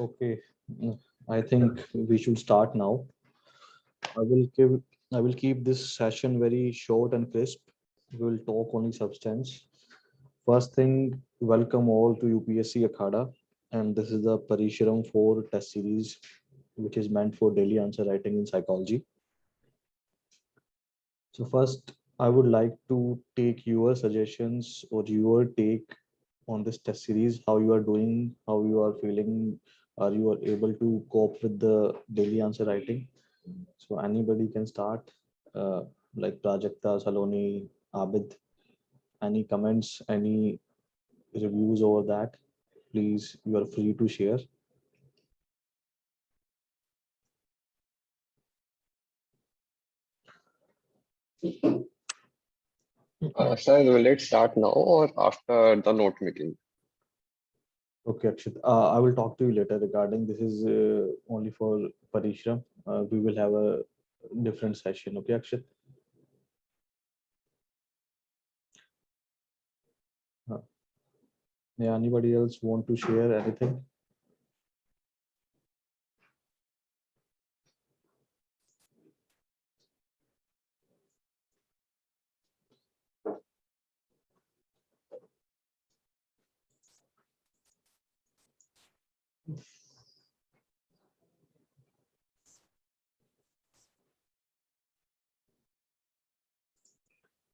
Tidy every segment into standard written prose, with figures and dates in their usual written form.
Okay, I think we should start now. I will give I will keep this session very short and crisp. We will talk only substance. First thing, welcome all to UPSC AKHADA, and this is the Parishuram 4 test series, which is meant for daily answer writing in psychology. So first, I would like to take your suggestions or your take on this test series, how you are doing, how you are feeling, are you are able to cope with the daily answer writing? So anybody can start, uh, like Prajakta, Saloni, Abid. Any comments, any reviews over that? Please, you are free to share. Sir, will it start now or after the note making? Okay, Akshit. I will talk to you later regarding this is only for Parishram. We will have a different session. Okay, Akshit. Uh, yeah, anybody else want to share anything?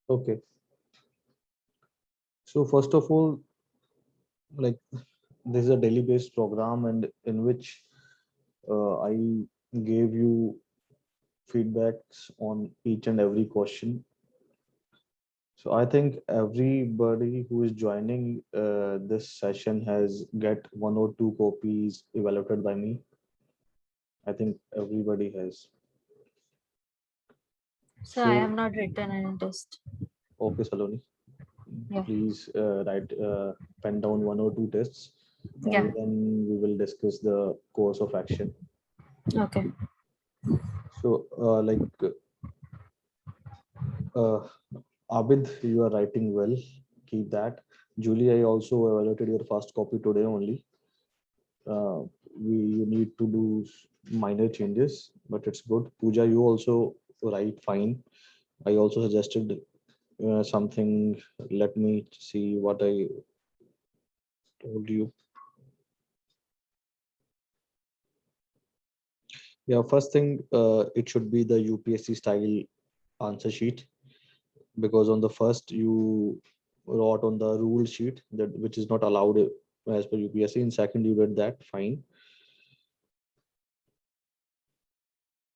Okay. So first of all, like this is a daily based program and in which I gave you feedbacks on each and every question. So I think everybody who is joining this session has get one or two copies evaluated by me. I think everybody has. So I So am not written any test. okay, Saloni, Yeah. please write pen down one or two tests. Yeah. Then we will discuss the course of action. Okay. So uh, Abid, you are writing well. Keep that. Julie, I also evaluated your first copy today only. uh, you need to do minor changes, but it's good. Pooja, you also write fine. I also suggested something. Let me see what I told you. Yeah, first thing, it should be the UPSC style answer sheet, because on the first you wrote on the rule sheet that which is not allowed as per UPSC. In second, you did that fine.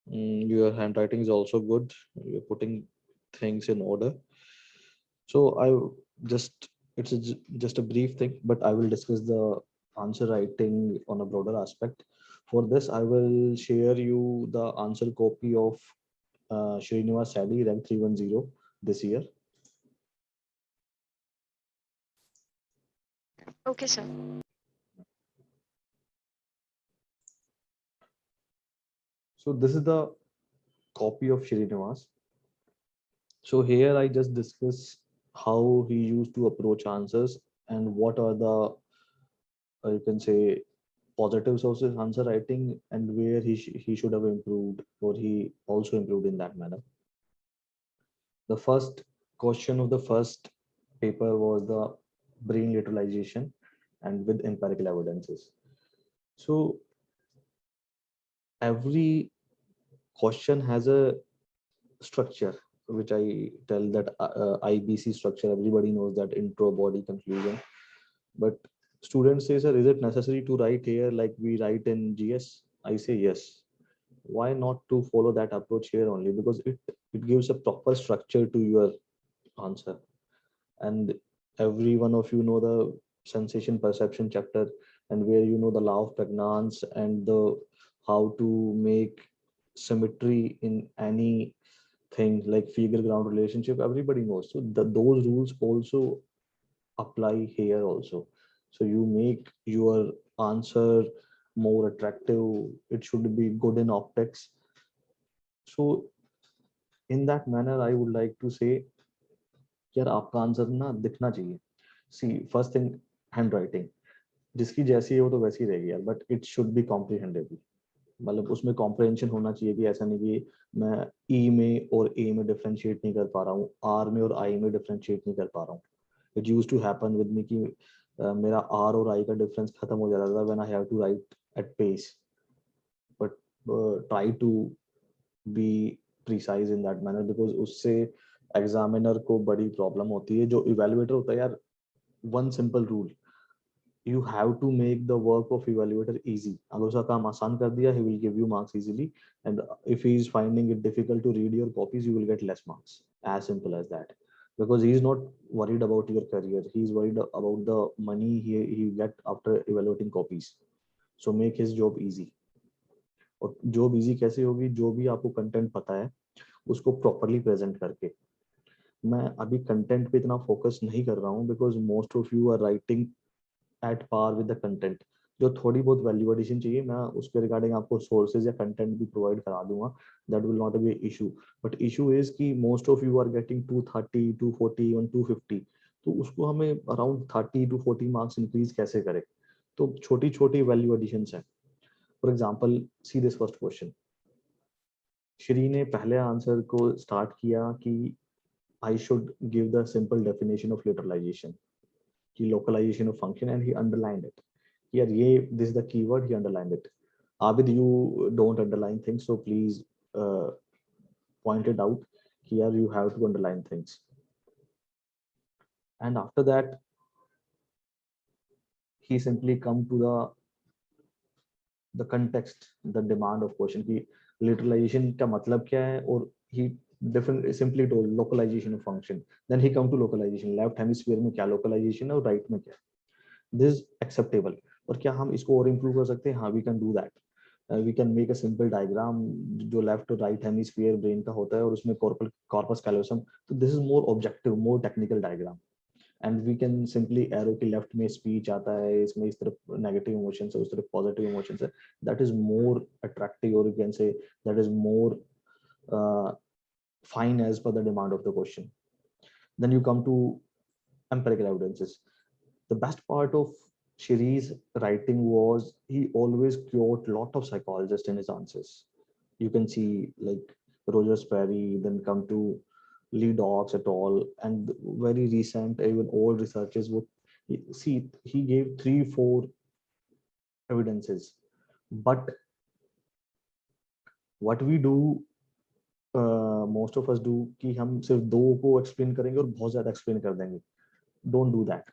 Your handwriting is also good. You're putting things in order. So I just it's just a brief thing, but I will discuss the answer writing on a broader aspect. For this, I will share you the answer copy of Srinivas Sadi, rank 310 this year. Okay, sir. So this is the copy of Srinivas. So here I just discuss how he used to approach answers and what are the you can say positives of his answer writing and where he should have improved or he also improved in that manner. The first question of the first paper was the brain utilization and with empirical evidences. So every question has a structure, which I tell that IBC structure. Everybody knows that: intro, body, conclusion. But students say, sir, is it necessary to write here like we write in GS? I say yes. Why not to follow that approach here only? Because it gives a proper structure to your answer. And every one of you know the sensation perception chapter, and where you know the law of pregnance and the how to make symmetry in any thing like figure ground relationship. Everybody knows. So those rules also apply here also. So you make your answer more attractive. It should be good in optics. So in that manner, I would like to say, यार आपका answer ना दिखना चाहिए. See, first thing, handwriting. जिसकी जैसी है वो तो वैसी रहेगी यार, बट इट शुड बी कॉम्प्रिहेंडेबल। मतलब उसमें कॉम्प्रिहेंशन होना चाहिए कि ऐसा नहीं कि मैं ई में और ए में डिफरेंशिएट नहीं कर पा रहा हूँ, आर में और आई में डिफरेंशिएट नहीं कर पा रहा हूँ। It use to happen with me कि मेरा आर और आई का डिफरेंस खत्म हो जाता था when I have to write at pace, but try to be precise in that manner, because उससे एग्जामिनर को बड़ी प्रॉब्लम होती है। जो इवेल्युएटर होता है यार, one simple rule, you have to make the work of evaluator easy. अगर उसका काम आसान कर दिया, he will give you marks easily, and if he is finding it difficult to read your copies, you will get less marks. As simple as that. Because he is not worried about your career, he is worried about the money he get after evaluating copies. So make his job easy. और job easy कैसे होगी? जो भी आपको content पता है उसको properly present करके। मैं अभी कंटेंट पे इतना फोकस नहीं कर रहा हूँ, because most of you are writing at par with the content. जो थोड़ी बहुत वैल्यू एडिशन चाहिए, मैं उसके रिगार्डिंग आपको सोर्सेज या कंटेंट भी प्रोवाइड करा दूंगा, that will not be issue. But issue is कि most of you are getting 230, 240, even 250, तो उसको हमें अराउंड 30 to 40 मार्क्स इंक्रीज कैसे करें? तो छोटी छोटी वैल्यू एडिशन है। For example, see this first question. Shri ने पहले आंसर को स्टार्ट किया कि I should give the simple definition of literalization, की localization of function, and he underlined it. Here, this is the keyword, he underlined it. Abid, you don't underline things, so please point it out. Here you have to underline things. And after that, he simply come to the context, the demand of question की literalization का मतलब क्या है, और he different simply told localization of function. Then he come to localization, left hemisphere में क्या localization है और right में क्या. This is acceptable. और क्या हम इसको और improve कर सकते हैं? हाँ, we can do that. We can make a simple diagram जो left और right hemisphere brain का होता है और उसमें corpus callosum. तो this is more objective, more technical diagram. And we can simply arrow कि left में speech आता है, इसमें इस तरफ negative emotions है, उस तरफ positive emotions है. That is more attractive, or you can say that is more fine as per the demand of the question. Then you come to empirical evidences. The best part of Shiri's writing was he always quote lot of psychologists in his answers. You can see like Roger Sperry, then come to Lee Dobbs et al. And very recent, even old researchers would see he gave 3-4 evidences. But what we do, most of us do, कि हम सिर्फ 2 को explain करेंगे और बहुत ज़्यादा explain कर देंगे. Don't do that,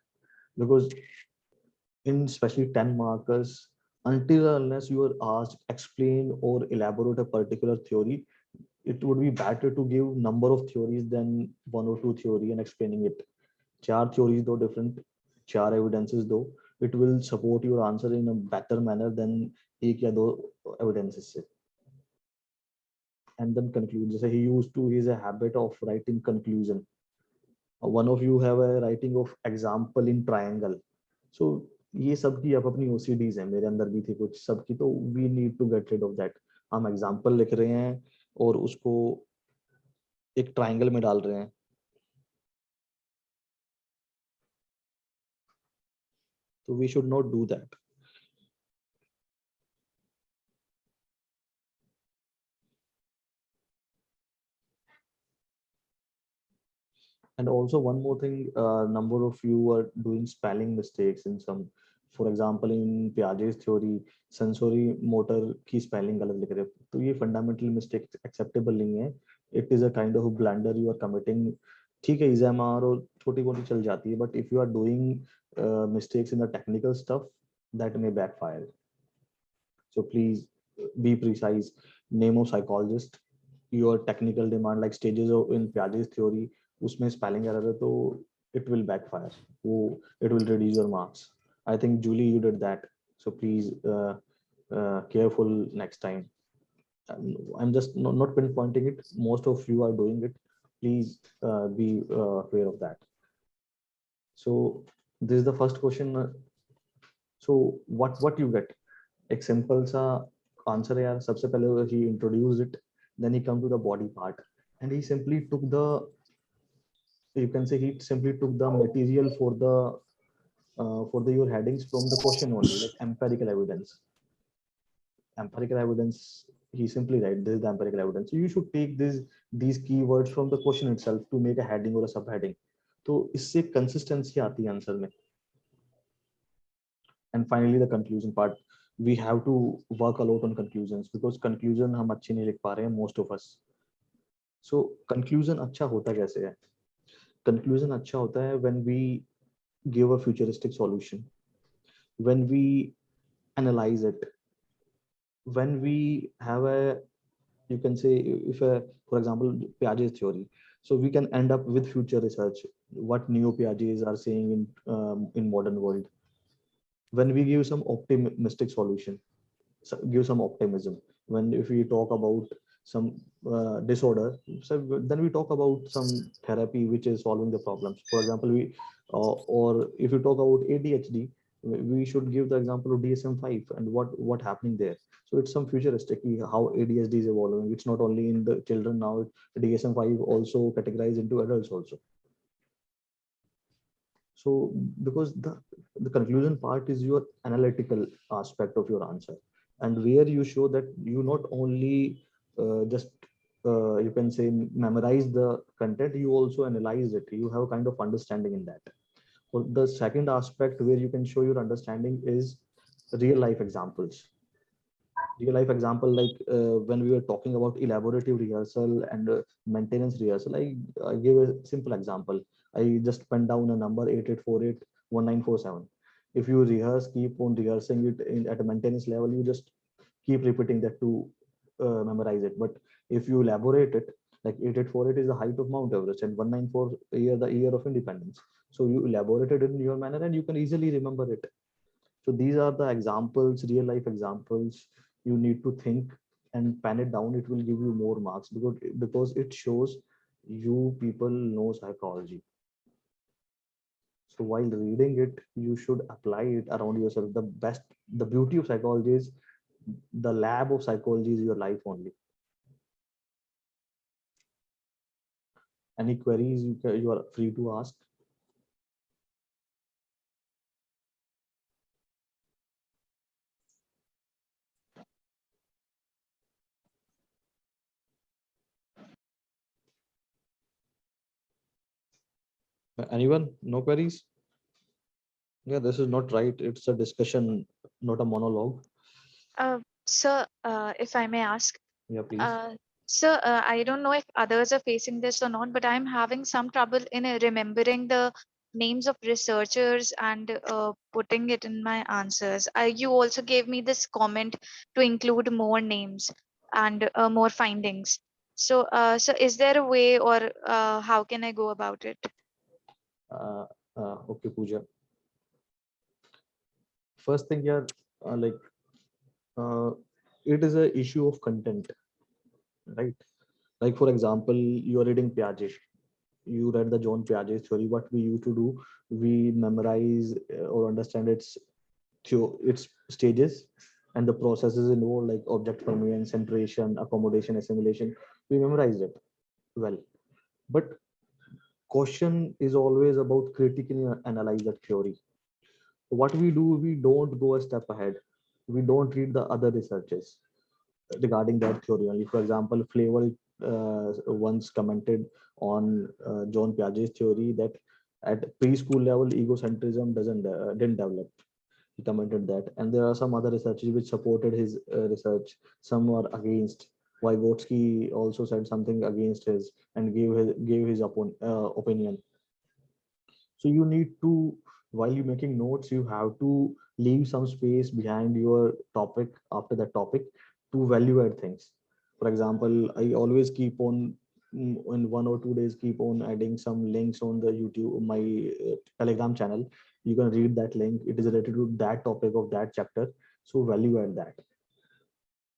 because in especially 10 markers, until unless you are asked explain or elaborate a particular theory, it would be better to give number of theories than 1 or 2 theory and explaining it. 4 theories though different, 4 evidences though, it will support your answer in a better manner than 1 या 2 evidences से. And then conclude, जैसे he used to, he has a habit of writing conclusion. One of you have a writing of example in triangle. So ये सब की अब अपनी OCDs है, मेरे अंदर भी थी कुछ सबकी, तो we need to get rid of that. हम एग्जाम्पल लिख रहे हैं और उसको एक ट्राइंगल में डाल रहे हैं. So we should not do that. And also one more thing, number of you are doing spelling mistakes in some, for example in Piaget's theory, sensory motor की spelling गलत लिख रहे हो, तो ये fundamental mistake acceptable नहीं है. It is a kind of blunder you are committing. ठीक है, exam और छोटी मोटी चल जाती है, but if you are doing mistakes in the technical stuff, that may backfire. So please be precise. Name of psychologist, your technical demand, like stages of in Piaget's theory, उसमें spelling error है तो it will backfire. It will reduce your marks. I think Julie, you did that. So please careful next time. I'm just not pinpointing it. Most of you are doing it. Please be aware of that. So this is the first question. So what you get? एक simple सा answer है यार. सबसे पहले he introduced it, then he come to the body part, and he simply took the, you can say he simply took the material for the for your headings from the question only, like empirical evidence. Empirical evidence, he simply write this is the empirical evidence. So you should take these keywords from the question itself to make a heading or a subheading. तो इससे consistency आती है answer में. And finally the conclusion part, we have to work a lot on conclusions because conclusion हम अच्छे नहीं लिख पा रहे हैं most of us. So conclusion अच्छा होता कैसे है? Conclusion अच्छा होता है when we give a futuristic solution, when we analyze it, when we have a, you can say, if a, for example, Piaget's theory, so we can end up with future research, what neo Piagets are saying in modern world. When we give some optimistic solution, give some optimism, when if we talk about some disorder, so then we talk about some therapy which is solving the problems. For example, we or if you talk about ADHD, we should give the example of DSM-5 and what happening there. So it's some futuristic how ADHD is evolving. It's not only in the children now, DSM-5 also categorized into adults also. So because the conclusion part is your analytical aspect of your answer, and where you show that you not only just you can say memorize the content, you also analyze it. You have a kind of understanding in that. Or the second aspect where you can show your understanding is real life examples. Real life example, like when we were talking about elaborative rehearsal and maintenance rehearsal, I gave a simple example. I just pen down a number 88481947. If you rehearse, keep on rehearsing it at a maintenance level, you just keep repeating that to memorize it. But if you elaborate it, like 8848 is the height of Mount Everest and 194 year the year of independence. So you elaborate it in your manner and you can easily remember it. So these are the examples, real life examples. You need to think and pen it down. It will give you more marks because it shows you people know psychology. So while reading it, you should apply it around yourself. The beauty of psychology is the lab of psychology is your life only. Any queries you are free to ask. Anyone? No queries? Yeah, this is not right. It's a discussion, not a monologue. Sir, if I may ask, Yeah, please. sir, I don't know if others are facing this or not, but I'm having some trouble in remembering the names of researchers and putting it in my answers. You also gave me this comment to include more names and more findings. So, so is there a way, or how can I go about it? Okay, Pooja. First thing here, it is a issue of content, right? Like for example, you are reading Piaget. You read the John Piaget theory. What we used to do, we memorize or understand its stages and the processes involved, like object permanence, centration, accommodation, assimilation. We memorize it well, but question is always about critically analyze that theory. What we do, we don't go a step ahead. We don't read the other researches regarding that theory only. For example, Flavor once commented on John Piaget's theory that at preschool level, egocentrism didn't develop. He commented that, and there are some other researchers which supported his research. Some were against. Vygotsky also said something against his and gave his opinion. So you need to, while you're making notes, you have to leave some space behind your topic after that topic to value add things. For example, I always keep on in 1 or 2 days keep on adding some links on the YouTube, my Telegram channel. You can read that link. It is related to that topic of that chapter. So value add that.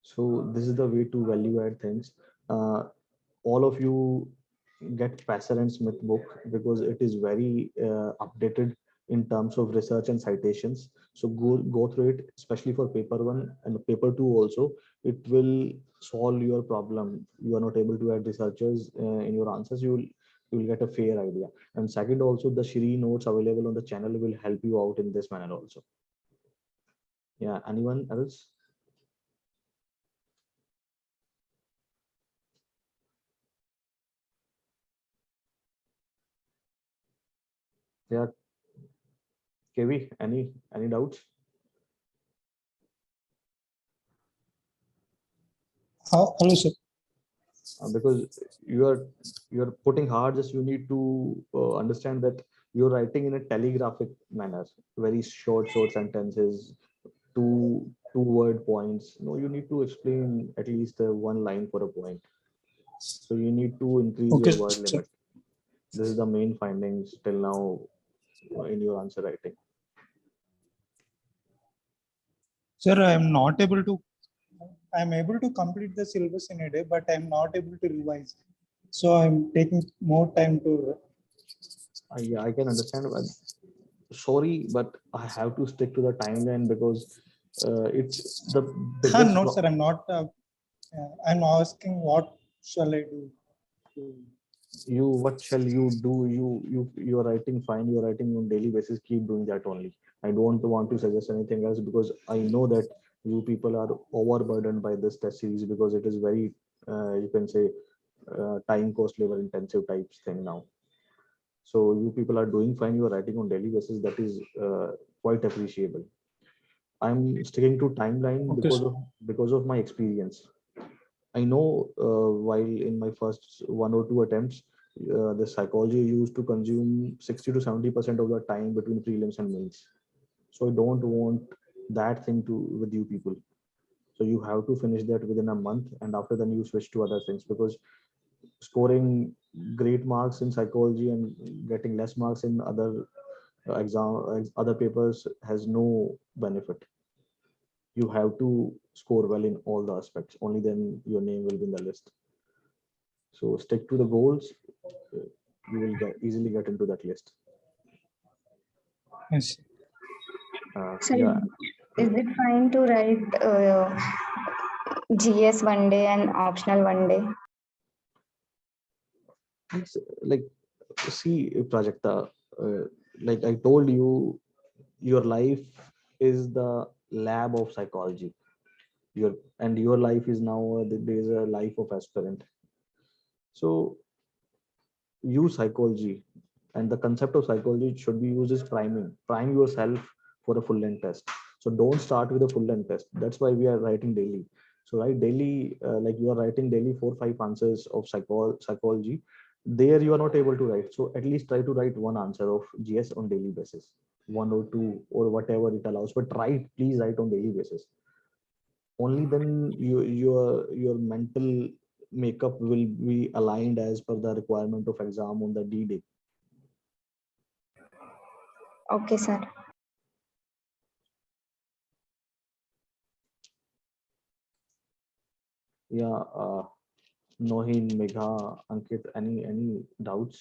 So this is the way to value add things. All of you get Passer and Smith book because it is very updated in terms of research and citations. So go through it, especially for paper 1 and paper 2 also. It will solve your problem. You are not able to add researchers in your answers. You will you will get a fair idea. And second, also the Shri notes available on the channel will help you out in this manner also. Yeah, anyone else? Yeah, KV, any doubts? Hello, sir. Because you're putting hard, just you need to understand that you're writing in a telegraphic manner, very short sentences, two word points. No, you need to explain at least one line for a point. So you need to increase Okay, your word sir. limit. This is the main findings till now in your answer writing. Sir, I'm able to complete the syllabus in a day, but I'm not able to revise. So I'm taking more time to. Yeah, I can understand. But sorry, but I have to stick to the timeline because it's the biggest. No, sir, I'm not. I'm asking what shall I do? What shall you do? You're writing fine, you're writing on daily basis, keep doing that only. I don't want to suggest anything else because I know that you people are overburdened by this test series because it is very you can say time cost labor intensive types thing now. So you people are doing fine, you're writing on daily basis, that is quite appreciable. I'm sticking to timeline Okay, because sir. of my experience. I know while in my first one or two attempts, the psychology used to consume 60 to 70% of the time between prelims and mains. So I don't want that thing to with you people. So you have to finish that within a month, and after then you switch to other things because scoring great marks in psychology and getting less marks in other other papers has no benefit. You have to score well in all the aspects. Only then your name will be in the list. So stick to the goals. You will easily get into that list. Yes. So Yeah, is it fine to write GS one day and optional one day? it's like see Prajakta, like I told you, your life is the lab of psychology. Your life is now there is a life of aspirant. So use psychology, and the concept of psychology should be used as prime yourself for a full length test. So don't start with a full length test. That's why we are writing daily. So write daily, like you are writing daily 4 5 answers of psychology. There you are not able to write, so at least try to write one answer of GS on daily basis, one or two or whatever it allows, but please write on daily basis. Only then your mental makeup will be aligned as per the requirement of exam on the D day. Okay, sir. Yeah, Nohin, Megha, Ankit, any doubts?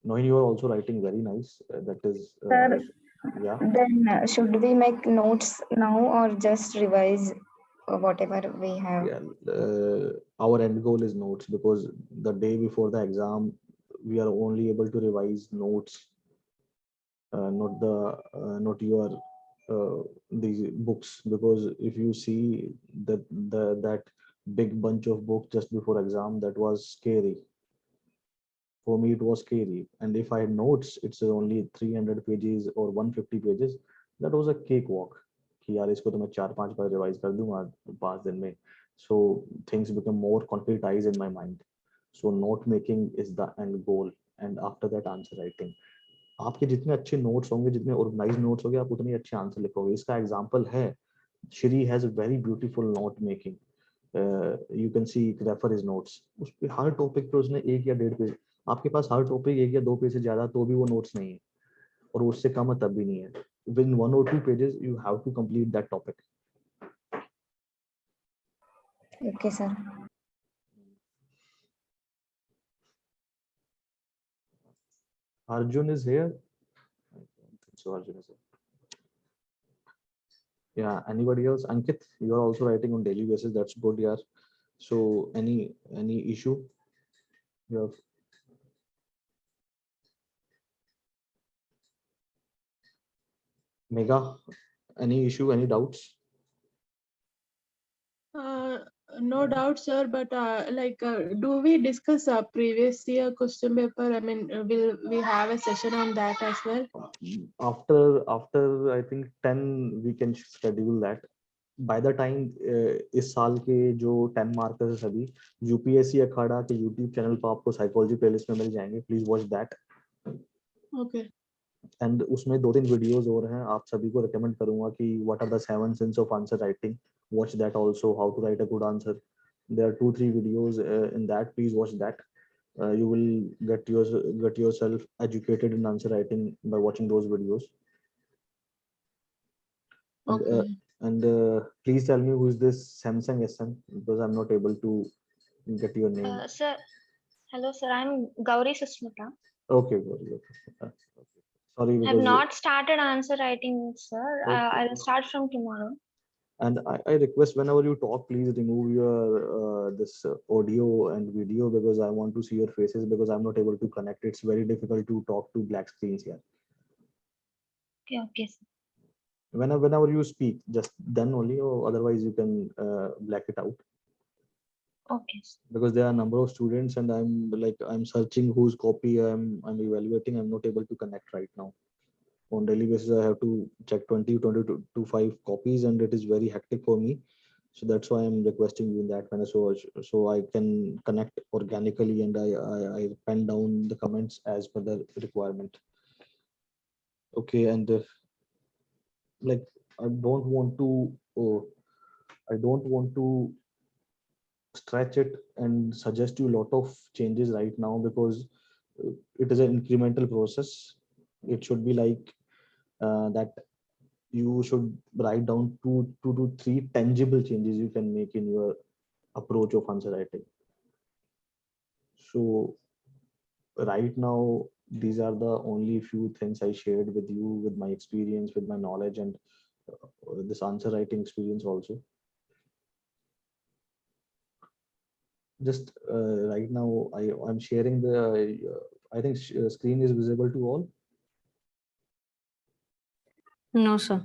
Nohin, you are also writing very nice. That is, Sir, yeah. then should we make notes now or just revise whatever we have? Yeah, our end goal is notes because the day before the exam, we are only able to revise notes, not your these books. Because if you see that big bunch of books just before exam, that was scary. For me, it was scary. And if I had notes, it's only 300 pages or 150 pages. That was a cakewalk. कि यार इसको तो मैं 4 5 बार revise कर दूंगा 5 दिन में. So things become more concretized in my mind. So note making is the end goal, and after that answer writing. आपके जितने अच्छे नोट्स होंगे, जितने ऑर्गेनाइज नोट्स होंगे, आप उतने अच्छे आंसर लिखोगे. इसका एग्जांपल है, Shri has a very beautiful note making. You can see refer his notes. उस पे हर टॉपिक पे उसने 1 या 1.5 पेज. आपके पास हर टॉपिक 1 या 2 पेज से ज्यादा तो भी वो नोट्स नहीं है, और उससे कम तब भी नहीं है. With 1 or 2 pages you have to complete that topic. Okay, sir. Arjun is here. I don't think so Arjun is here. Yeah, anybody else? Ankit, you are also writing on daily basis. That's good, yeah. So any issue you have? Mega, any issue, any doubts? No doubt, sir, but do we discuss previous year question paper? I mean, will we have a session on that as well? After I think 10 we can schedule that. By the time इस साल के जो 10 markers है सभी UPSC अखाड़ा के YouTube channel पर आपको psychology playlist में मिल जाएंगे. Please watch that. Okay. And उसमें 2-3 वीडियोस और हैं. आप सभी को रिकमेंड करूंगा कि what are the 7 sins of answer writing. Watch that also. How to write a good answer. There are 2-3 videos in that. Please watch that. You will get yourself educated in answer writing by watching those videos. Okay. And please tell me who is this Samsung SN, because I'm not able to get your name. Sir, hello, sir. I'm Gauri Susmita. Okay, good. Sorry, I have because not started answer writing, sir. Okay. I'll start from tomorrow. and I request whenever you talk, please remove your this audio and video, because I want to see your faces, because I'm not able to connect. It's very difficult to talk to black screens here. Okay, sir. Whenever you speak, just then only, or otherwise you can black it out. Okay, sir. Because there are a number of students and I'm searching whose copy I'm evaluating. I'm not able to connect right now. On daily basis I have to check 20 to 5 copies, and it is very hectic for me. So that's why I'm requesting you in that manner, so I can connect organically, and I pen down the comments as per the requirement. Okay. And like I don't want to stretch it and suggest you a lot of changes right now, because it is an incremental process. It should be like that you should write down two to three tangible changes you can make in your approach of answer writing. So right now these are the only few things I shared with you, with my experience, with my knowledge, and this answer writing experience also. Just right now I'm sharing the I think screen is visible to all. No, sir.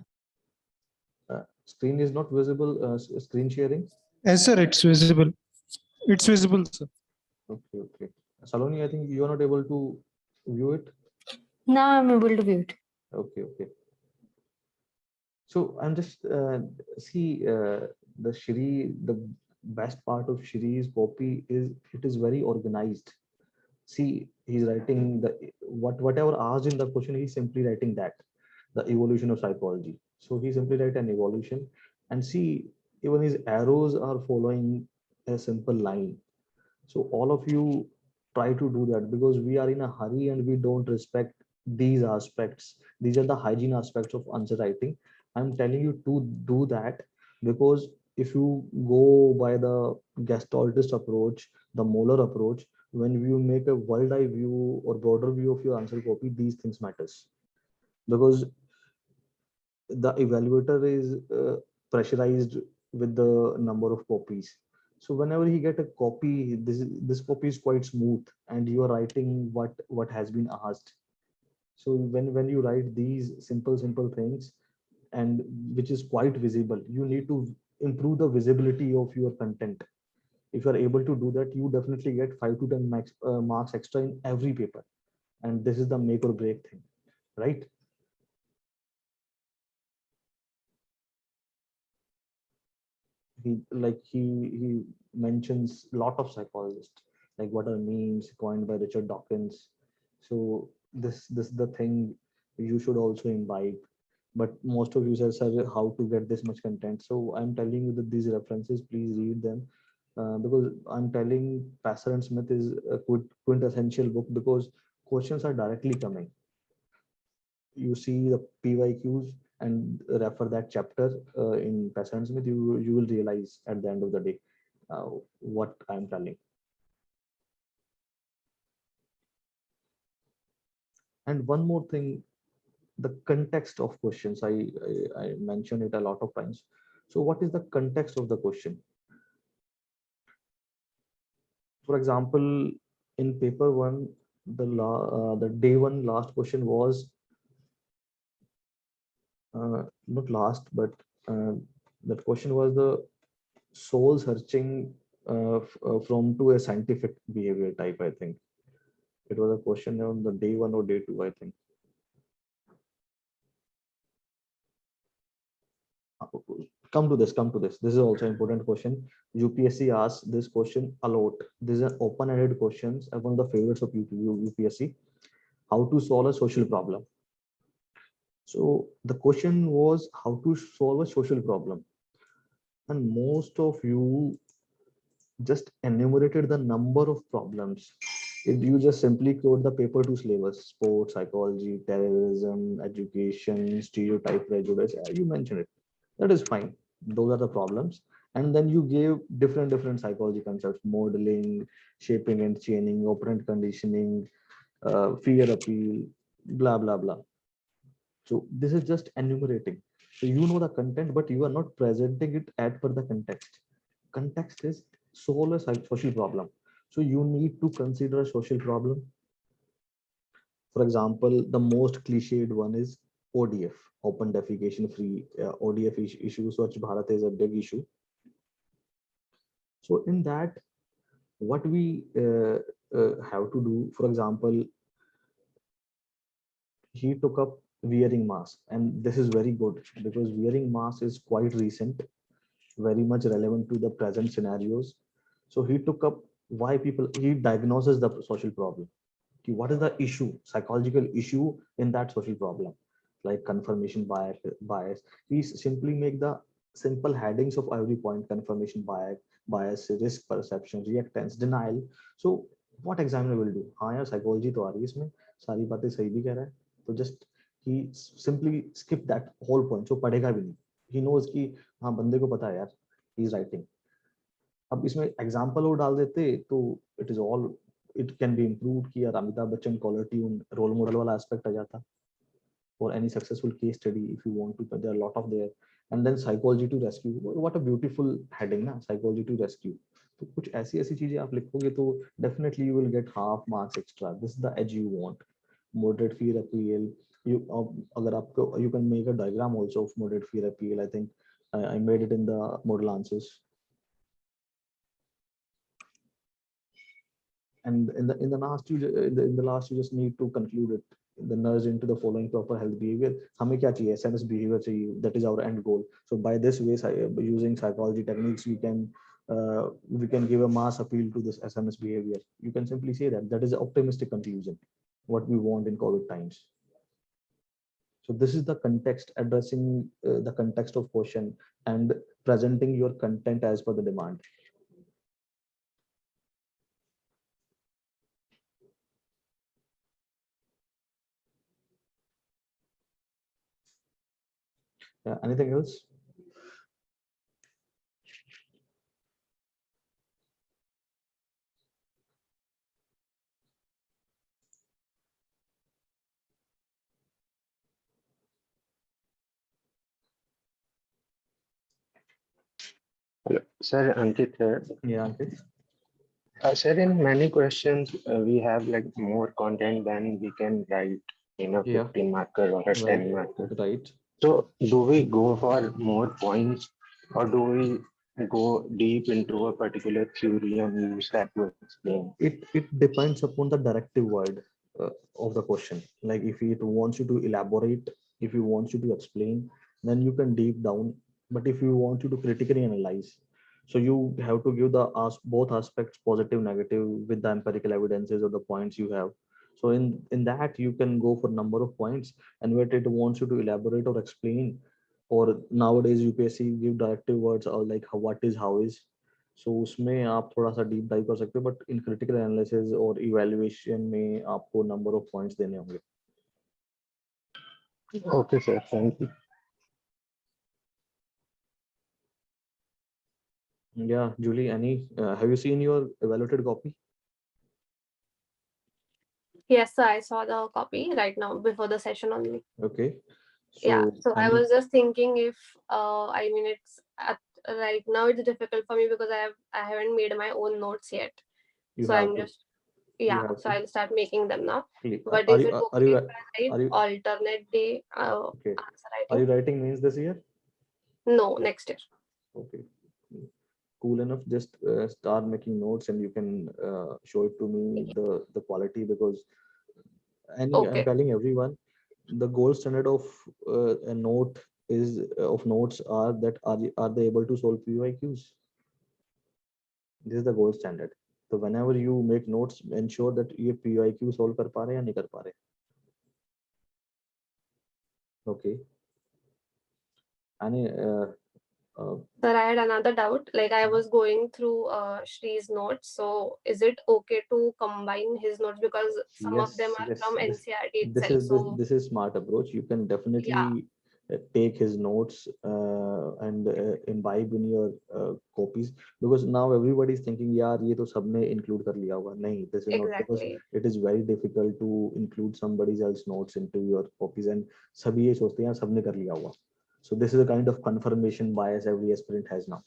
Screen is not visible. Screen sharing. Yes, sir, it's visible. It's visible, sir. Okay. Saloni, I think you are not able to view it. Now I'm able to view it. Okay. So I'm just the Shri, the best part of Shri's copy is it is very organized. See, he's writing whatever asked in the question, he's simply writing that, the evolution of psychology. So he simply write an evolution, and see, even his arrows are following a simple line. So all of you try to do that, because we are in a hurry and we don't respect these aspects. These are the hygiene aspects of answer writing. I'm telling you to do that, because if you go by the gestaltist approach, the molar approach, when you make a world eye view or broader view of your answer copy, these things matters, because the evaluator is pressurized with the number of copies. So whenever he get a copy, this copy is quite smooth, and you are writing what has been asked. So when you write these simple things, and which is quite visible, you need to improve the visibility of your content. If you are able to do that, you definitely get 5 to 10 marks extra in every paper, and this is the make or break thing, right? He mentions a lot of psychologists, like what are memes coined by Richard Dawkins. So this is the thing you should also imbibe. But most of you said, sir, how to get this much content? So I'm telling you that these references, please read them, because I'm telling Passer and Smith is a quintessential book, because questions are directly coming. You see the PYQs and refer that chapter in Passer and Smith, you will realize at the end of the day what I'm telling. And one more thing, the context of questions. I mentioned it a lot of times. So what is the context of the question? For example, in paper 1, the day 1 last question was, not last, but that question was the soul searching from to a scientific behavior type, I think. It was a question on the day 1 or day 2, I think. Come to this. This is also an important question. UPSC asks this question a lot. This is an open-ended questions, one of the favorites of UPSC. How to solve a social problem. So the question was how to solve a social problem. And most of you just enumerated the number of problems. If you just simply quote the paper to syllabus, sports, psychology, terrorism, education, stereotype, prejudice, you mentioned it. That is fine. Those are the problems. And then you gave different psychology concepts: modeling, shaping and chaining, operant conditioning, fear appeal, blah blah blah. So this is just enumerating. So you know the content, but you are not presenting it at per the context. Context is solve a social problem. So you need to consider a social problem. For example, the most cliched one is ODF, open defecation free. ODF issue. Swachh Bharat is a big issue. So in that, what we have to do, for example, he took up wearing mask, and this is very good because wearing mask is quite recent, very much relevant to the present scenarios. So he took up why people, he diagnoses the social problem. What is the issue, psychological issue in that social problem, like confirmation bias. We simply make the simple headings of every point: confirmation bias, risk perception, reactance, denial. So what examiner will do? हाँ यार psychology तो आ रही है इसमें, सारी बातें सही भी कह रहा है, तो just he simply skip that whole point, so पढ़ेगा भी नहीं. He knows कि हाँ बंदे को पता है यार, he is writing. अब इसमें एग्जाम्पल और डाल देते तो it is all, it can be improved कि यार Amitabh Bachchan caller tune role model वाला एस्पेक्ट आ जाता, or any successful case study if you want to, but there are a lot of there. And then psychology to rescue, what a beautiful heading ना, psychology to rescue. तो कुछ ऐसी ऐसी चीजें आप लिखोगे तो definitely you will get half marks extra. This is the edge you want. Moderate fear appeal, you अगर आपको, you can make a diagram also of moderate fear appeal. I think I made it in the model answers. And in the last in the last you just need to conclude it, the nudge into the following proper health behavior. हमें क्या चाहिए? SMS behavior चाहिए. That is our end goal. So by this way, using psychology techniques, we can give a mass appeal to this SMS behavior. You can simply say that is an optimistic conclusion, what we want in COVID times. So this is the context, addressing the context of question and presenting your content as per the demand. Yeah, anything else? Hello, sir, Ankit here. Yeah, okay. Sir, in many questions, we have like more content than we can write in a Yeah. 15 marker or a 10 marker. Right. So do we go for more points, or do we go deep into a particular theory and use that to explain? It depends upon the directive word of the question. Like if it wants you to elaborate, if you want you to explain, then you can deep down. But if you want you to critically analyze, so you have to give the both aspects, positive, negative, with the empirical evidences of the points you have. So in that you can go for number of points, and where it wants you to elaborate or explain, or nowadays UPSC give directive words or like what is, how is. सो उसमें आप थोड़ा सा deep dive कर सकते हो, but in critical analysis और evaluation में आपको नंबर ऑफ पॉइंट्स देने होंगे. Okay, sir. Thank you. Yeah, Julie, have you seen your evaluated copy? Yes, sir, I saw the copy right now before the session only. Okay. Yeah, so I was just thinking if I mean it's right now it's difficult for me because I haven't made my own notes yet. So I'm just Yeah, have so to. I'll start making them now. Are But are is you it are okay you if I are write you alternate day okay? answer Are you writing? writing means this year? No, next year. Okay, cool enough. Just start making notes, and you can show it to me the quality, because I'm Okay. telling everyone, the gold standard of a note is of notes are that are they able to solve PYQs? This is the gold standard. So whenever you make notes, ensure that ये PYQ solve कर पा रहे हैं या नहीं कर पा रहे. Okay. And Sir, I had another doubt. Like I was going through Shree's notes. So is it okay to combine his notes because some of them are from NCERT itself? this is smart approach. You can definitely take his notes and imbibe in your copies, because now everybody is thinking यार ये तो सबने include कर लिया होगा. नहीं, this is not, because Exactly. it is very difficult to include somebody else's notes into your copies, and सभी ये सोचते हैं यार सबने कर लिया होगा. So this is a kind of confirmation bias every aspirant has now.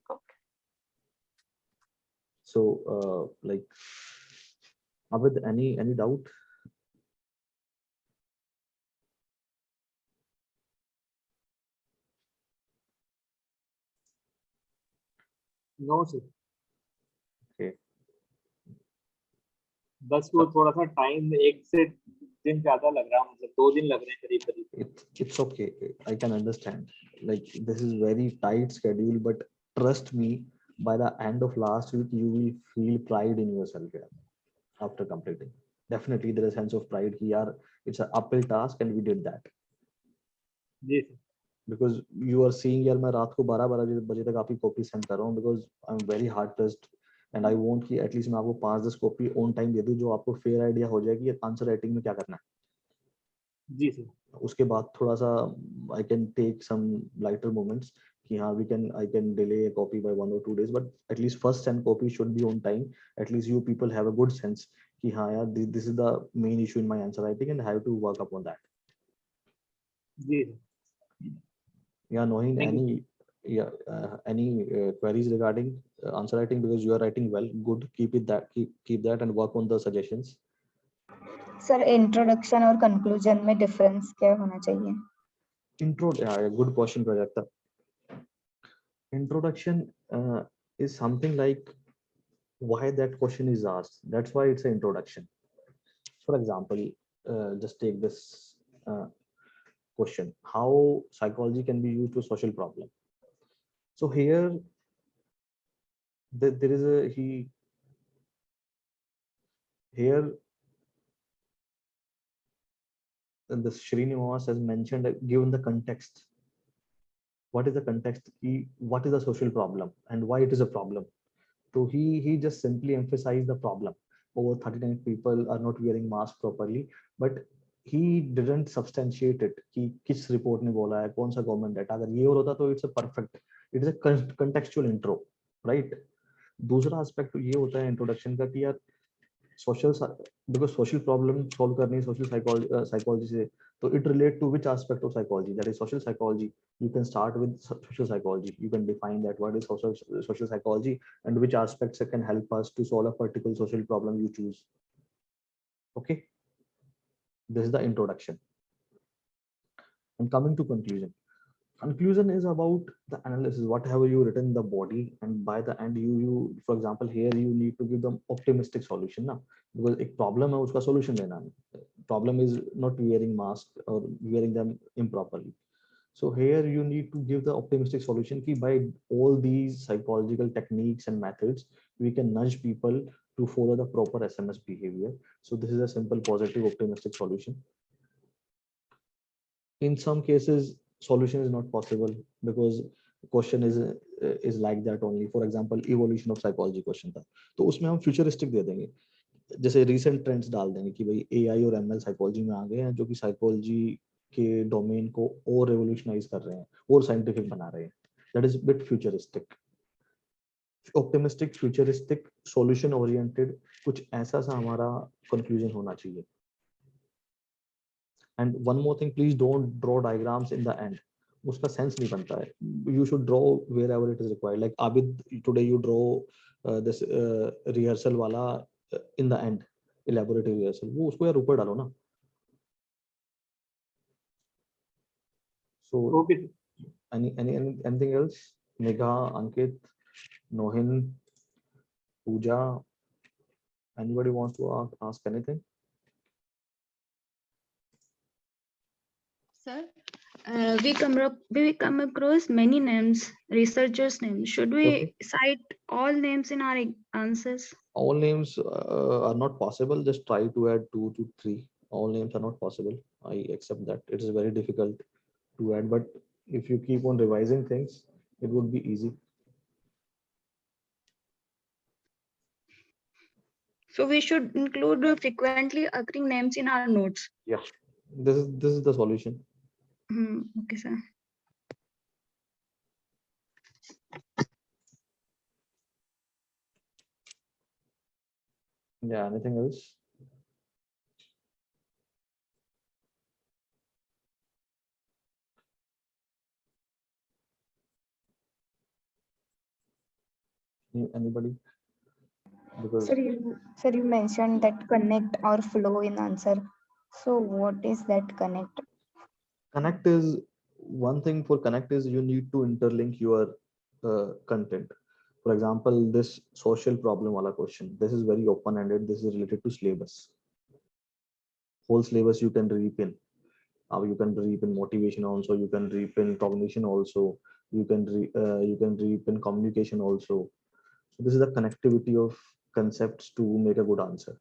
Okay. So like, Abid, any doubt? No sir, Okay. बस वो थोड़ा सा टाइम एक से दिन ज्यादा लग रहा, मतलब 2 दिन लग रहे हैं करीब करीब. It's okay. I can understand. Like, this is very tight schedule, but trust me, by the end of last week, you will feel pride in yourself here after completing. Definitely, there is a sense of pride. Here, it's an uphill task, and we did that. जी sir. Because you are seeing यार मैं रात को 12 बजे तक आपकी copy send कर रहा हूँ, because I'm very hard pressed and I want कि at least मैं आपको 5-10 कॉपी ऑन टाइम दे दूँ, जो आपको फेयर आइडिया हो जाएगी आंसर राइटिंग में क्या करना है. जी सर. उसके बाद थोड़ा सा I can take some lighter moments कि हाँ I can delay a copy by 1 or 2 days, but at least first 10 copies should be on time. At least you people have a good sense कि हाँ यार this is the main issue in my answer writing and I have to work upon that. जी sir. Yeah, knowing Thank any queries regarding answer writing, because you are writing well, good. Keep that and work on the suggestions. Sir introduction और conclusion में difference क्या होना चाहिए? Good question, Prajakta. Introduction is something like why that question is asked. That's why it's an introduction. For example, just take this question: how psychology can be used to social problem. So here, there is a here. This Srinivas has mentioned, given the context, what is the context, what is the social problem and why it is a problem. So he just simply emphasized the problem. Over 39 people are not wearing mask properly, but he didn't substantiate it कि किस report ने बोला है, कौन सा government data. अगर ये होता तो it's a perfect, it is a contextual intro, right? दूसरा aspect ये होता है introduction का कि यार social, because social problem solve करनी social psychology से, so it relate to which aspect of psychology, that is social psychology. You can start with social psychology. You can define that what is social psychology and which aspects can help us to solve a particular social problem you choose. Okay, this is the introduction. And coming to conclusion is about the analysis, whatever you written in the body, and by the end you for example here you need to give them optimistic solution now, because a problem है उसका solution देना है. Problem is not wearing mask or wearing them improperly. So here you need to give the optimistic solution कि by all these psychological techniques and methods we can nudge people to follow the proper SMS behavior. So this is a simple positive optimistic solution. In some cases solution is not possible because question is like that only. For example, evolution of psychology question था, तो उसमें हम futuristic दे देंगे, जैसे recent trends डाल देंगे कि भाई AI और ML साइकोलॉजी में आ गए हैं, जो कि साइकोलॉजी के डोमेन को और रेवोल्यूशनाइज कर रहे हैं और साइंटिफिक बना रहे हैं. That is bit futuristic. Optimistic, futuristic, solution oriented, कुछ ऐसा सा हमारा कंक्लूजन होना चाहिए. And one more thing, please don't draw diagrams in the end. उसका सेंस नहीं बनता है. You should draw wherever it is required. Like Abid, today you draw this rehearsal वाला in the end, elaborative rehearsal. वो उसको यार ऊपर डालो ना. So Okay. anything else? Megha, Ankit, Nohin, Pooja, anybody wants to ask anything? Sir, we come across many names, researchers' names. Should we Okay. cite all names in our answers? All names are not possible. Just try to add 2 to 3. All names are not possible. I accept that. It is very difficult to add, but if you keep on revising things, it would be easy. So we should include frequently occurring names in our notes. Yeah, this is the solution. Okay, sir. Yeah, anything else? Anybody? Because Sir, you mentioned that connect or flow in answer. So what is that connect? Connect is one thing. For connect is you need to interlink your content. For example, this social problem wala question. This is very open-ended. This is related to syllabus. Whole syllabus you can reap in. You can reap in motivation also. You can reap in cognition also. You can reap in communication also. So this is the connectivity of concepts to make a good answer.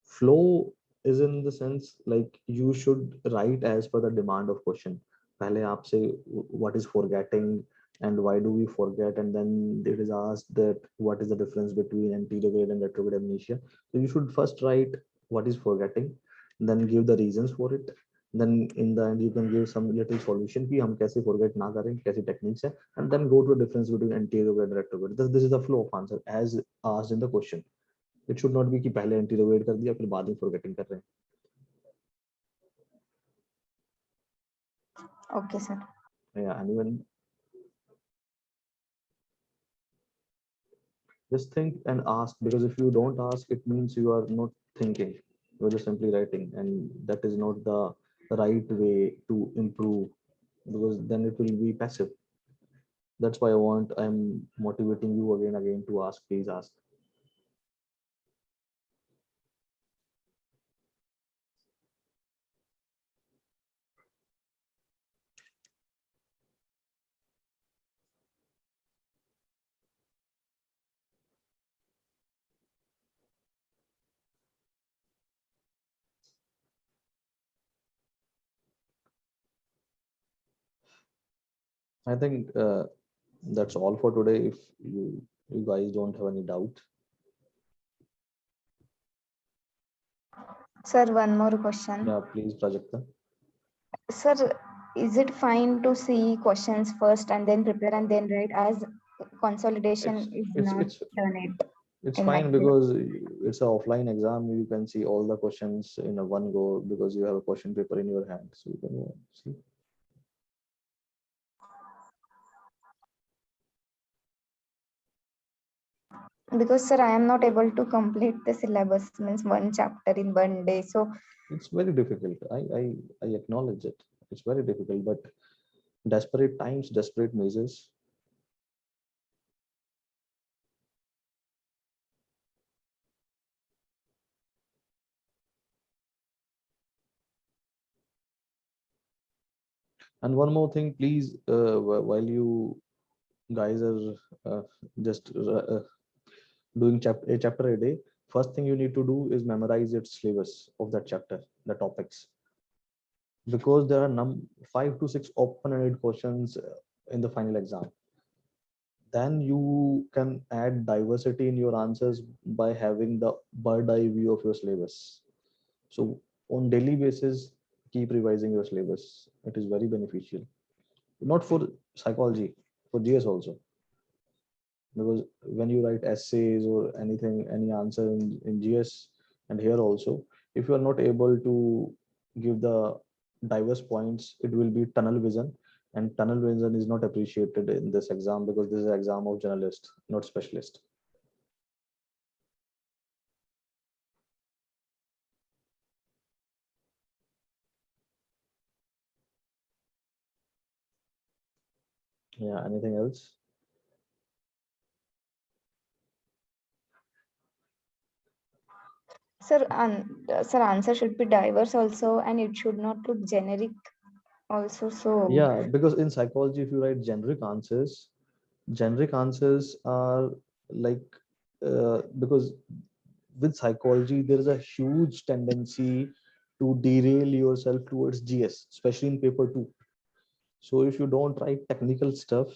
Flow is in the sense like you should write as per the demand of question. पहले आपसे what is forgetting and why do we forget, and then it is asked that what is the difference between anterograde and retrograde amnesia. So you should first write what is forgetting, then give the reasons for it. Then in the end you can give some little solution कि हम कैसे forget ना करें, कैसी techniques है, and then go to a difference between anterograde and retrograde. This is the flow of answer as asked in the question. It should not be कि पहले anterograde कर दिया फिर बाद में forgetting कर रहे हैं. Okay, sir. Yeah, anyone? Just think and ask, because if you don't ask, it means you are not thinking. You're just simply writing, and that is not the right way to improve, because then it will be passive. That's why I'm motivating you again to ask. Please ask. I think that's all for today. If you guys don't have any doubt. Sir, one more question. Yeah, please, Prajakta. Sir, is it fine to see questions first and then prepare and then write, as consolidation is not done it? It's in fine that way? because it's an offline exam. You can see all the questions in a one go because you have a question paper in your hand. So you can see. Because sir, I am not able to complete the syllabus, means one chapter in one day. So it's very difficult. I acknowledge it. It's very difficult, but desperate times, desperate measures. And one more thing, please, while you guys are just doing a chapter a day, first thing you need to do is memorize its syllabus of that chapter, the topics, because there are 5 to 6 open-ended questions in the final exam. Then you can add diversity in your answers by having the bird eye view of your syllabus. So on daily basis, keep revising your syllabus. It is very beneficial, not for psychology, for GS also. Because when you write essays or anything, any answer in GS and here also, if you are not able to give the diverse points, it will be tunnel vision, and tunnel vision is not appreciated in this exam because this is an exam of journalist, not specialist. Yeah, anything else? Sir, sir, answer should be diverse also, and it should not look generic also. So Yeah, because in psychology, if you write generic answers are like because with psychology there is a huge tendency to derail yourself towards GS, especially in paper 2. So if you don't write technical stuff,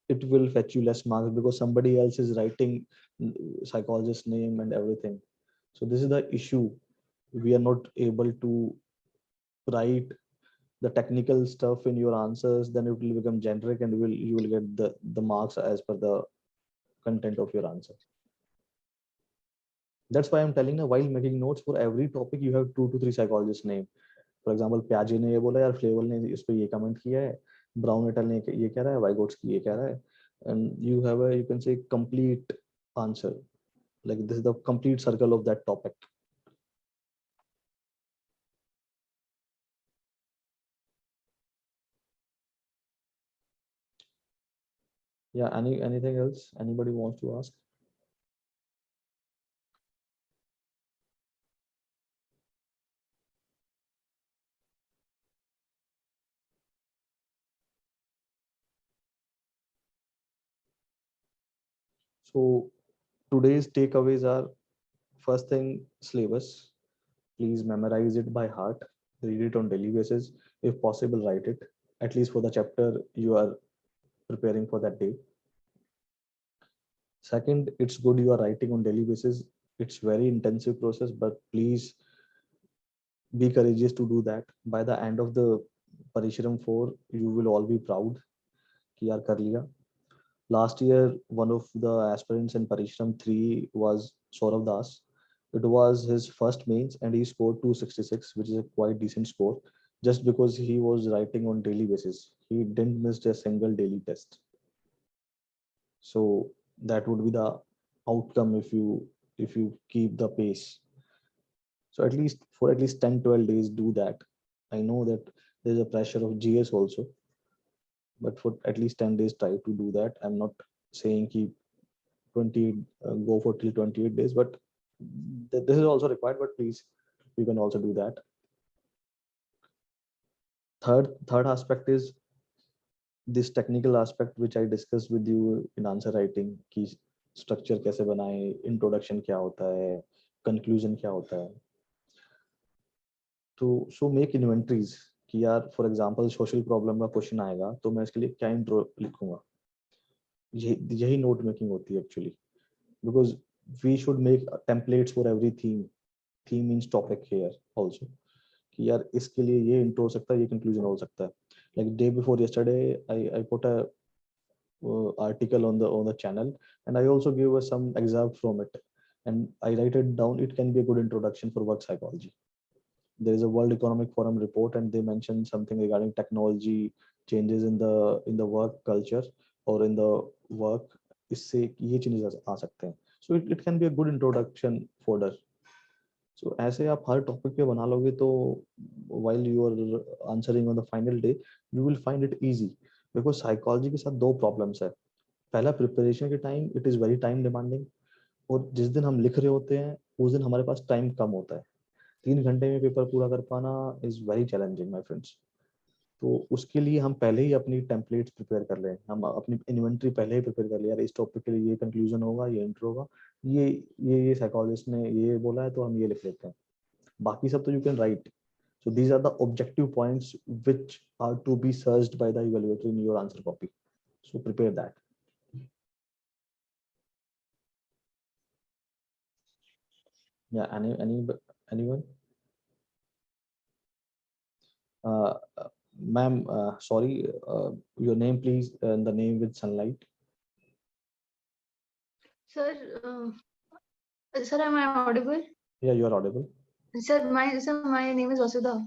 it will fetch you less marks because somebody else is writing psychologist name and everything. So this is the issue. We are not able to write the technical stuff in your answers, then it will become generic and you will get the marks as per the content of your answer. That's why I'm telling you, while making notes for every topic, you have 2 to 3 psychologists name. For example, प्याजे ने ये बोला यार, फ्लेवल ने इस पे ये comment किया है, ब्राउन एटल ने ये कह रहा है, वाइगोट्स की ये कह रहा है, and you have a, you can say, complete answer. Like this is the complete circle of that topic. Yeah, anything else anybody wants to ask? So today's takeaways are: first thing, syllabus. Please memorize it by heart. Read it on daily basis. If possible, write it at least for the chapter you are preparing for that day. Second, it's good you are writing on daily basis. It's very intensive process, but please be courageous to do that. By the end of the Parishram 4, you will all be proud कि यार कर लिया. Last year, one of the aspirants in Parishram 3 was Saurav Das. It was his first mains and he scored 266, which is a quite decent score, just because he was writing on daily basis. He didn't miss a single daily test. So that would be the outcome if you keep the pace. So at least for at least 10-12 days, do that. I know that there's a pressure of GS also, but for at least 10 days, try to do that. I'm not saying keep 20 go for till 28 days, but this is also required, but please, you can also do that. Third aspect is this technical aspect which I discussed with you in answer writing, कि structure कैसे बनाए, introduction क्या होता है, conclusion क्या होता है. तो so make inventories कि यार for example social problem का क्वेश्चन आएगा तो मैं इसके लिए क्या इंट्रो लिखूंगा. यही नोट मेकिंग होती है actually, because we should make templates for every theme. Theme means topic here also, कि यार इसके लिए ये इंट्रो हो सकता है, ये कंक्लूजन हो सकता है. Like day before yesterday, I put a article on the channel, and I also give us some excerpt from it, and I write it down. It can be a good introduction for work psychology. There is a World Economic Forum report, and they mentioned something regarding technology changes in the work culture or in the work. इससे ये changes आ सकते हैं. So it can be a good introduction folder. So ऐसे आप हर topic पे बना लोगे तो while you are answering on the final day, you will find it easy. Because psychology के साथ 2 प्रॉब्लम्स है. पहला, प्रिपरेशन के time it is very time demanding, और जिस दिन हम लिख रहे होते हैं उस दिन हमारे पास टाइम कम होता है. 3 घंटे में पेपर पूरा कर पाना is very challenging my friends. तो उसके लिए हम पहले ही अपनी टेम्पलेट्स प्रिपेयर कर लें, हम अपनी इन्वेंटरी पहले ही प्रिपेयर कर ले. यार इस टॉपिक के लिए ये कंक्लूजन होगा, ये इंट्रो होगा, ये साइकोलॉजिस्ट ने ये बोला है तो हम ये लिख लेते हैं. बाकी सब तो you can write. So these are the objective points which are to be searched by the evaluator in your answer copy. So prepare that. Yeah, anyone? Ma'am, sorry, your name please, and the name with sunlight. Sir, sir, am I audible? Yeah, you are audible. Sir, my name is Vasudha.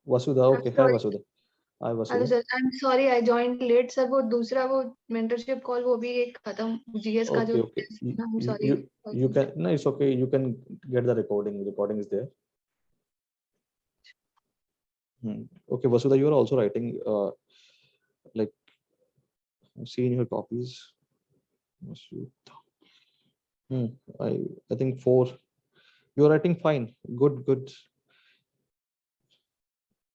Vasudha, okay, hi Vasudha. Hi hello Vasudha. Sir, I am sorry I joined late sir. वो दूसरा वो mentorship call वो भी एक खत्म GS का जो Okay. I am sorry. You can, no, it's okay. You can get the recording. Recording is there. Okay, Vasudha, you are also writing, like, see in your copies. Vasudha. I think 4. You are writing fine. Good.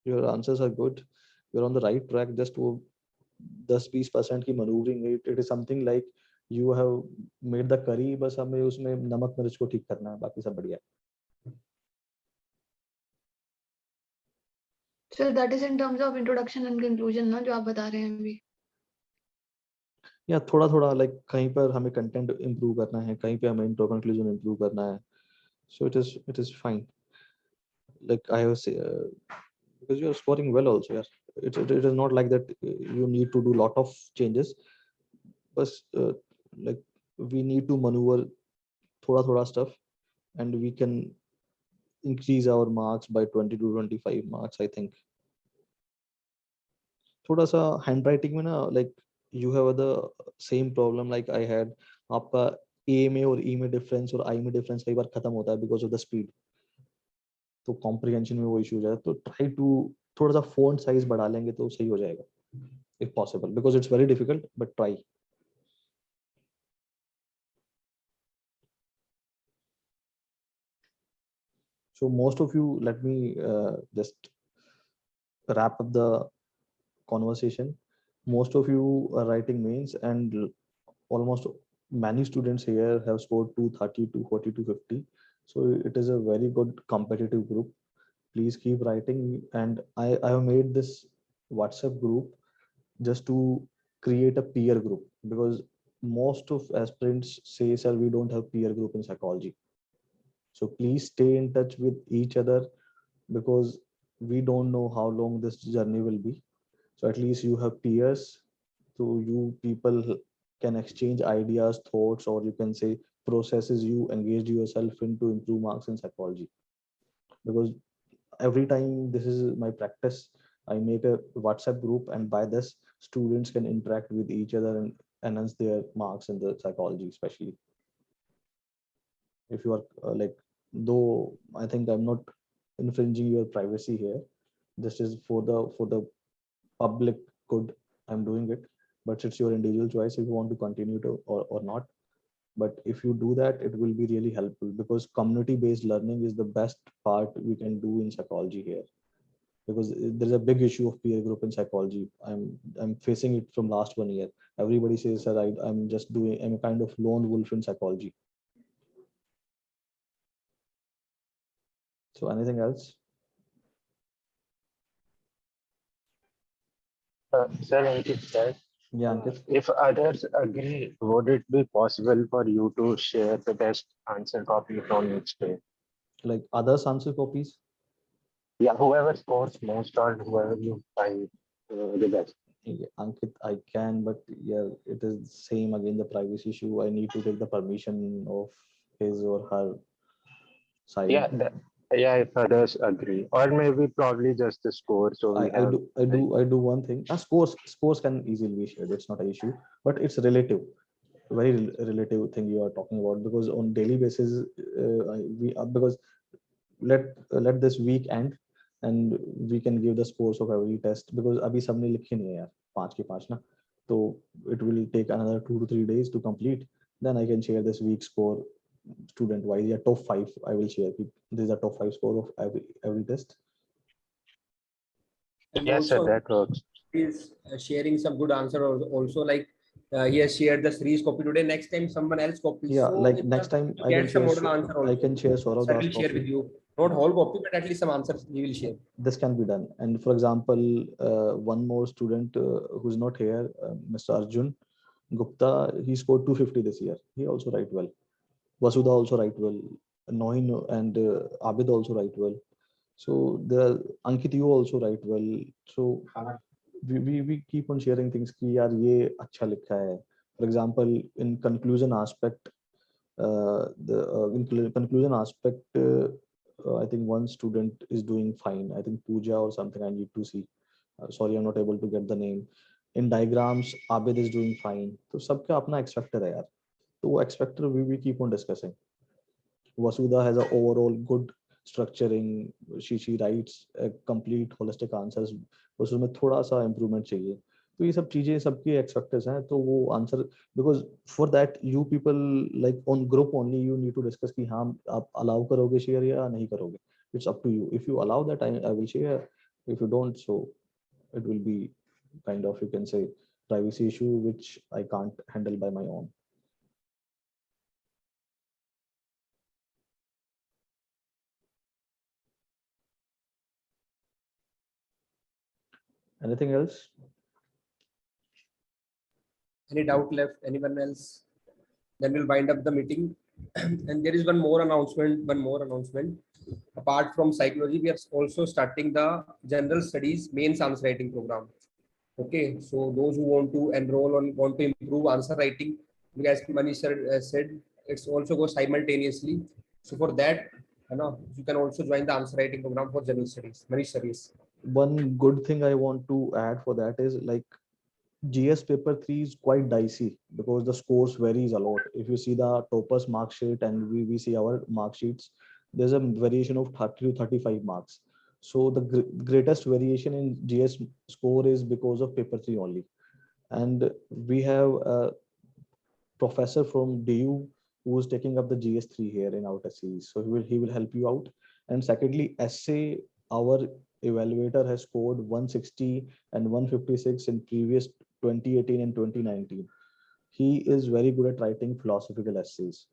Your answers are good. You're on the right track. Just to 10-20% की maneuvering rate. It is something like you have made the curry. बस हमें उसमें नमक मिर्च को ठीक करना है. बाकी सब बढ़िया. Sir that is in terms of introduction and conclusion ना जो आप बता रहे हैं अभी। या थोड़ा लाइक कहीं पर हमें कंटेंट इंप्रूव करना है, कहीं पे हमें इंट्रो कंक्लूजन इंप्रूव करना है. So it is fine. Like I have say, because you are scoring well also. Yes, it is not like that you need to do lot of changes. But like we need to maneuver thoda stuff, and we can increase our marks by 20 to 25 marks. I think. थोड़ा सा handwriting में ना, like you have the same problem like I had. आपका A में और E में difference और I में difference कई बार खत्म होता है because of the speed. तो comprehension में वो issue हो जाता है. तो try to थोड़ा सा font size बढ़ा लेंगे तो सही हो जाएगा, if possible, because it's very difficult, but try. So most of you, let me just wrap up the conversation. Most of you are writing mains, and almost many students here have scored 230, 240, 250. So it is a very good competitive group. Please keep writing. And I have made this WhatsApp group just to create a peer group, because most of aspirants say, sir, we don't have peer group in psychology. So please stay in touch with each other, because we don't know how long this journey will be. So at least you have peers, so you people can exchange ideas, thoughts, or you can say processes you engaged yourself in to improve marks in psychology. Because every time, this is my practice, I make a WhatsApp group, and by this students can interact with each other and enhance their marks in the psychology, especially if you are like, though I think I'm not infringing your privacy here. This is for the public good. I'm doing it, but it's your individual choice if you want to continue to or not. But if you do that, it will be really helpful, because community-based learning is the best part we can do in psychology here. Because there's a big issue of peer group in psychology. I'm facing it from last 1 year. Everybody says that I'm a kind of lone wolf in psychology. So anything else? Sir, Ankit said, Yeah, Ankit. if others agree, would it be possible for you to share the best answer copy from each day? Like others answer copies? Yeah, whoever scores most or whoever you find the best. Yeah, Ankit, I can, but yeah, it is same again, the privacy issue. I need to take the permission of his or her side. Yeah, if others agree, or maybe probably just the score. So I do one thing. Scores can easily be shared. It's not an issue, but it's relative, very relative thing you are talking about, because on daily basis, because let this week end, and we can give the scores of every test, because अभी सबने लिखे नहीं है यार 5 के 5 ना, तो it will take another 2 to 3 days to complete. Then I can share this week score student wise. Yeah, top 5 I will share. This is a top 5 score of every test. And yes, also, sir, that works. Is sharing some good answer also, like he has shared the series copy today. Next time someone else copies. Yeah, so like next time I can get some share. model answer also. I can share Saurabh I will Das share copy. with you, not whole copy, but at least some answers he will share. This can be done. And for example, one more student who's not here, Mr. Arjun Gupta, he scored 250 this year. He also write well. Vasudha also write well. Noin and Abid also write well. So the Ankit, you also write well. So we keep on sharing things ki yaar ye acha likha hai. For example, in conclusion aspect, in conclusion aspect, I think one student is doing fine. I think Pooja or something. I need to see. Sorry, I'm not able to get the name. In diagrams, Abid is doing fine. तो सबका अपना X factor है यार. तो वो X factor we keep on discussing. Vasudha has an overall good structuring. She writes a complete holistic answers. उसमें थोड़ा सा improvement चाहिए. तो ये सब चीजें सबके X factors हैं. तो वो answer, because for that you people like on group only you need to discuss कि हाँ आप allow करोगे share या नहीं करोगे. It's up to you. If you allow that, I will share. If you don't, so it will be kind of, you can say, privacy issue which I can't handle by my own. Anything else? Any doubt left? Anyone else? Then we'll wind up the meeting. And there is one more announcement. Apart from psychology, we are also starting the general studies mains answer writing program. Okay, so those who want to enroll or want to improve answer writing, as Manish Sir said, it's also goes simultaneously. So for that, you can also join the answer writing program for general studies. Manish Sir, yes. One good thing I want to add for that is like GS paper 3 is quite dicey because the scores varies a lot. If you see the toppers mark sheet and we see our mark sheets, there's a variation of 30 to 35 marks. So the greatest variation in GS score is because of paper 3 only. And we have a professor from DU who is taking up the GS3 here in our test series. So he will help you out. And secondly, essay, our evaluator has scored 160 and 156 in previous 2018 and 2019. He is very good at writing philosophical essays.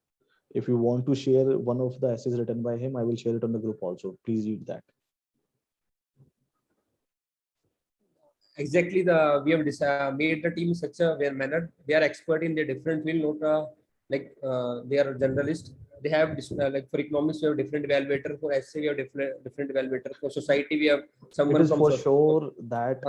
If you want to share one of the essays written by him, I will share it on the group also. Please read that. Exactly, we have made the team such a manner. They are expert in their different field, not like they are generalist. They have like for economics we have different evaluator, for essay we have different evaluator, for society we have someone it is from for sure that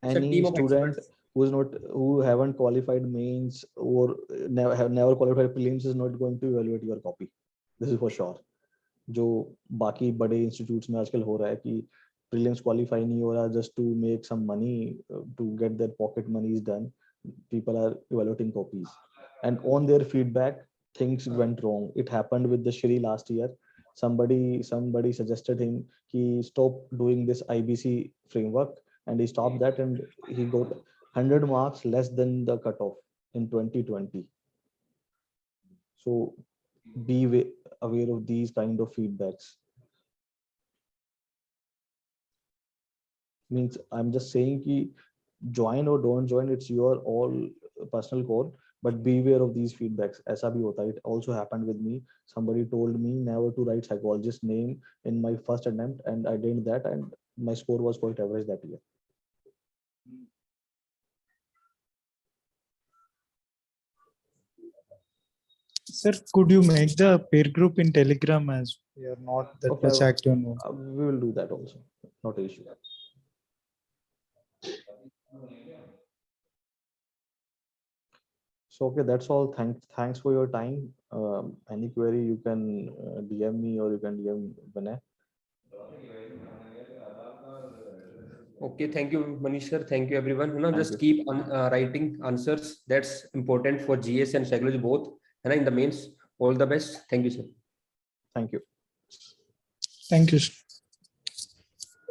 any student who haven't qualified mains or have never qualified prelims is not going to evaluate your copy. This is for sure. जो बाकी बड़े institutes में आजकल हो रहा है कि prelims qualify नहीं हो रहा, just to make some money, to get their pocket money is done. People are evaluating copies, and on their feedback, things went wrong. It happened with the Shri last year. Somebody suggested him he stop doing this IBC framework, and he stopped that, and he got 100 marks less than the cutoff in 2020. So be aware of these kind of feedbacks. Means I'm just saying ki join or don't join, it's your all personal call, but beware of these feedbacks. Aisa bhi hota hai. It also happened with me. Somebody told me never to write psychologist name in my first attempt, and I did that, and my score was quite average that year. Sir, could you make the peer group in Telegram as we are not that much active? We will do that also. Not an issue. So okay, that's all. Thanks for your time. Any query you can DM me or you can DM Vinay. Okay, thank you, Manish Sir. Thank you, everyone. Just keep writing answers. That's important for GS and psychology both. And in the mains, all the best. Thank you, sir. Thank you. Thank you.